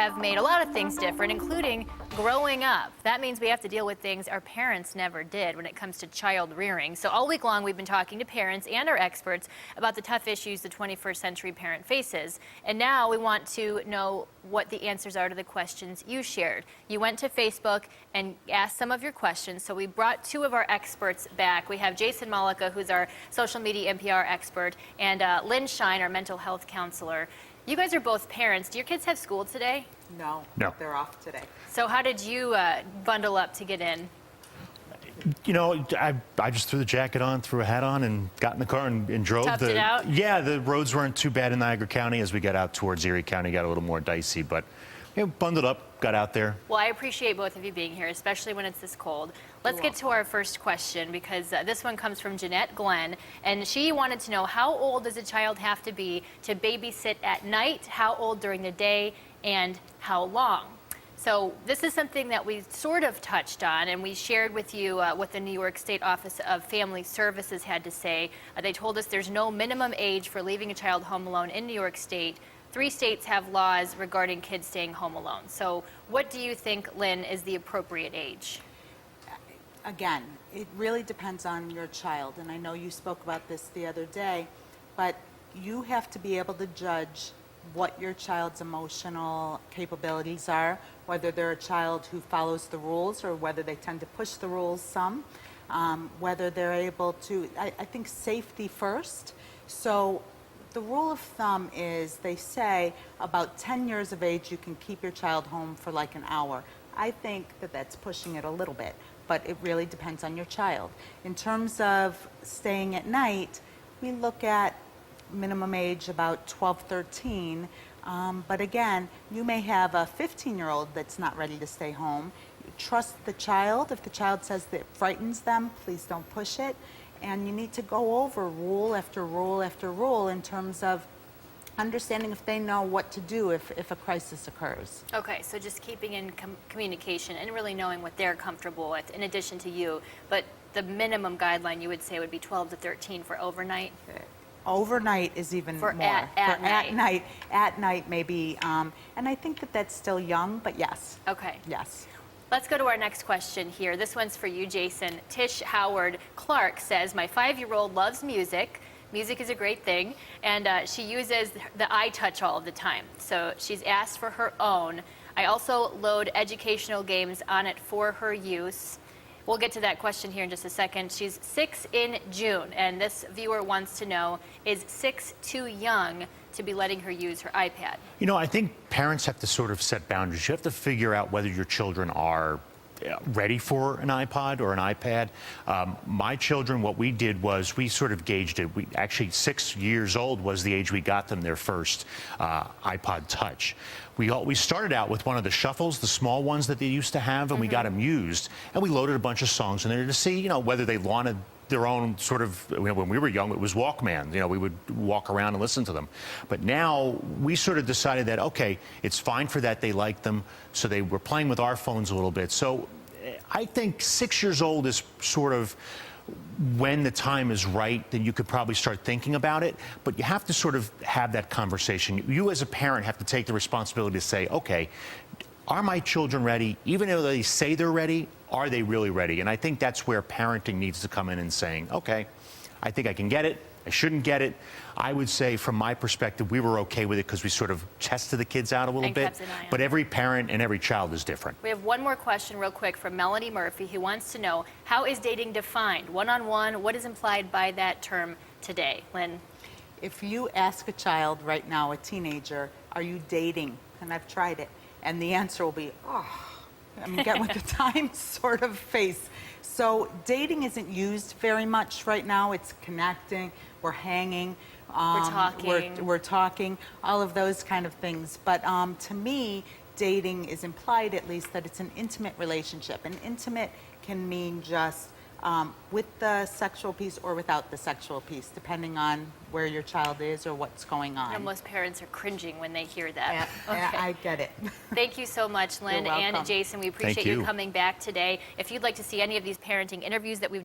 Have made a lot of things different, including growing up. That means we have to deal with things our parents never did when it comes to child rearing. So all week long, we've been talking to parents and our experts about the tough issues the 21st century parent faces. And now we want to know what the answers are to the questions you shared. You went to Facebook and asked some of your questions. So we brought two of our experts back. We have Jason Malika, who's our social media NPR expert, and Lynn Shine, our mental health counselor. You guys are both parents. Do your kids have school today? No, they're off today. So how did you bundle up to get in? You know, I just threw the jacket on, threw a hat on, and got in the car and drove. Toughed it out? Yeah, the roads weren't too bad in Niagara County. As we got out towards Erie County, got a little more dicey, but bundled up, got out there. Well, I appreciate both of you being here, especially when it's this cold. Let's get to our first question, because this one comes from Jeanette Glenn, and she wanted to know, how old does a child have to be to babysit at night, how old during the day, and how long? So this is something that we sort of touched on, and we shared with you what the New York State Office of Family Services had to say. They told us there's no minimum age for leaving a child home alone in New York State. 3 states have laws regarding kids staying home alone. So what do you think, Lynn, is the appropriate age? Again, it really depends on your child, and I know you spoke about this the other day, but you have to be able to judge what your child's emotional capabilities are, whether they're a child who follows the rules or whether they tend to push the rules some, whether they're able to, I think safety first. So the rule of thumb is, they say about 10 years of age you can keep your child home for like an hour. I think that that's pushing it a little bit, but it really depends on your child. In terms of staying at night, we look at minimum age about 12, 13. But again, you may have a 15-year-old that's not ready to stay home. You trust the child. If the child says that it frightens them, please don't push it. And you need to go over rule after rule after rule in terms of understanding if they know what to do if a crisis occurs. Okay, so just keeping in communication and really knowing what they're comfortable with in addition to you. But the minimum guideline you would say would be 12 to 13 for overnight? Overnight is even more. At night. At night maybe. And I think that that's still young, but yes. Okay. Yes. Let's go to our next question here. This one's for you, Jason. Tish Howard Clark says, my 5-year-old loves music. Music is a great thing, and she uses the iTouch all of the time. So she's asked for her own. I also load educational games on it for her use. We'll get to that question here in just a second. She's 6 in June, and this viewer wants to know, is 6 too young to be letting her use her iPad? You know, I think parents have to sort of set boundaries. You have to figure out whether your children are ready for an iPod or an iPad. My children, what we did was we sort of gauged it. We actually, 6 years old was the age we got them their first iPod Touch. We started out with one of the shuffles, the small ones that they used to have, and we got them used, and we loaded a bunch of songs in there to see, you know, whether they wanted their own sort of, you know, when we were young, it was Walkman. You know, we would walk around and listen to them. But now we sort of decided that, okay, it's fine for that. They like them. So they were playing with our phones a little bit. So I think 6 years old is sort of when the time is right, then you could probably start thinking about it. But you have to sort of have that conversation. You as a parent have to take the responsibility to say, okay, are my children ready? Even though they say they're ready, are they really ready? And I think that's where parenting needs to come in and saying, okay, I think I can get it. I shouldn't get it. I would say, from my perspective, we were okay with it because we sort of tested the kids out a little bit. But every parent and every child is different. We have one more question real quick from Melanie Murphy, who wants to know, how is dating defined? One-on-one, what is implied by that term today? Lynn? If you ask a child right now, a teenager, are you dating? And I've tried it. And the answer will be, oh, I'm getting with the times sort of face. So dating isn't used very much right now. It's connecting, we're hanging, we're talking, all of those kind of things. But to me, dating is implied, at least, that it's an intimate relationship. And intimate can mean just with the sexual piece or without the sexual piece, depending on where your child is or what's going on. And most parents are cringing when they hear that. Yeah, okay. I get it. Thank you so much, Lynn and Jason. We appreciate you coming back today. If you'd like to see any of these parenting interviews that we've